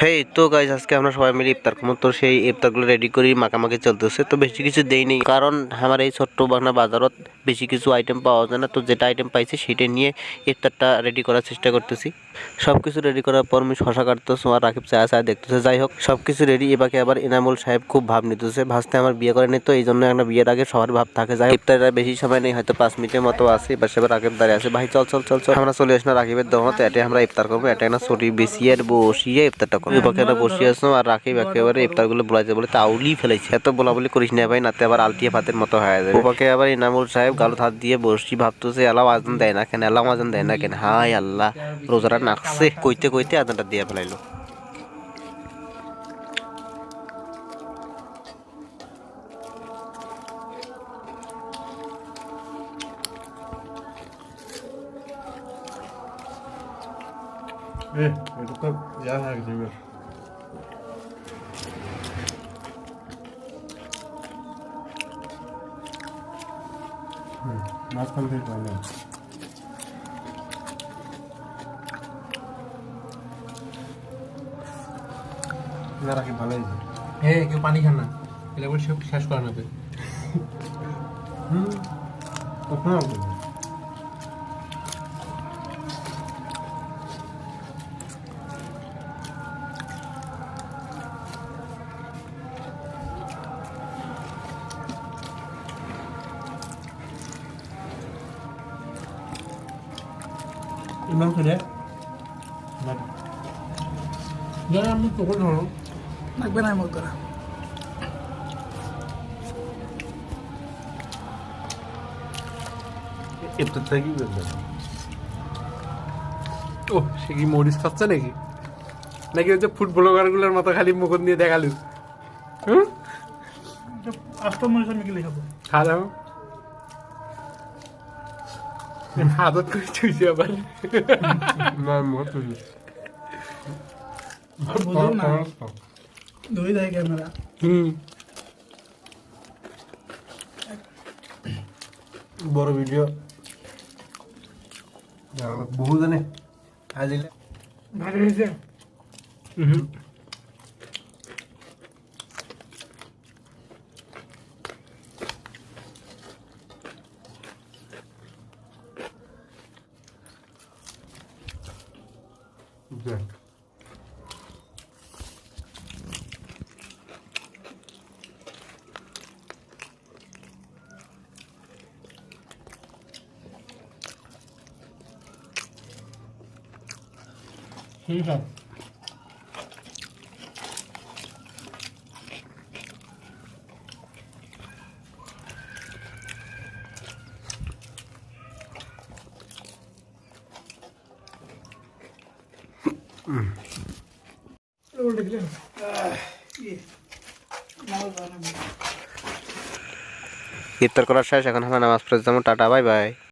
হেই তো গাইজ আজকে আমরা সবাই মিলে ইফতার করবো। তো সেই ইফতারগুলো রেডি করি মাখামাখি চলতেছে। তো বেশি কিছু দেইনি কারণ আমার এই ছোট্ট বাংলা বাজারত বেশি কিছু আইটেম পাওয়া যায় না। তো যেটা আইটেম পাইছি সেটা নিয়ে ইফতারটা রেডি করার চেষ্টা করতেছি। সব কিছু রেডি করার পর আমি শশা কাটতেছি আর রাকিব চায়া চায়া দেখতেছে। যাই হোক সব কিছু রেডি। এবারে আবার এনামুল সাহেব খুব ভাব নিতেছে, ভাসতে আমার বিয়ে করেনি তো এই জন্য একটা বিয়ের আগে সবার ভাব থাকে। যাই হোক ইফতারের বেশি সময় নেই, হয়তো 5 মিনিটের মতো আছে। এবার সেবার রাকিব দাঁড়িয়ে আছে, ভাই চল চল চল চল আমরা চলে আসলাম রাকিবের দোকানে। এটাই আমরা ইফতার করবো, এটা না ছুটি বেশিয়ে বসিয়ে ইফতারটা করবো। এবারে বসিয়ে আসলাম আর রাকিব একেবারে ইফতারগুলো বলাইতে বলে তাউলি ফেলেছে। এত বলাবলি করিস না ভাই, নাতে আবার আলটিয়া ভাতের মতো হয়ে যাবে। ওপাকে আবার ইনামুল সাহেব গালো হাত দিয়ে বসি ভাবতেছে এলাও আজান দেয় না কেন, এলাও আজান দেয় না কেন। হাই আল্লাহ, রোজারা নাকছে। কইতে কইতে আজানটা দিয়ে ফেলাইলো। এটা তো যা হয়ে গেছে। মাঝখান থেকে পাইলাম না রাখি ভালো হয়েছে। হ্যাঁ কেউ পানি খান না, এলে বলে শেষ করা নেবে। কখন আসবে? ইমাম খেলে যারা আমি তখন ধরো লাগবে না এমন করা। এটা থেকে বলবে ও সে কি মরিচ খাচ্ছে নাকি, নাকি হচ্ছে ফুটবলারগুলোর মতো খালি মুখ দিয়ে দেখালু। হুম আস্ত মরিচ আমি গেলে খাবো। খাও আদত করে চুইছি আবার। না মত বুঝুন না দই দেয় ক্যামেরা। বড় ভিডিও বহু জানে আজ ভালো হয়েছে। ঠিক আছে উল্টে দিলেন ইফতার করার শেষ, এখন আমরা নামাজ পড়তে যাবো। Tata bye bye.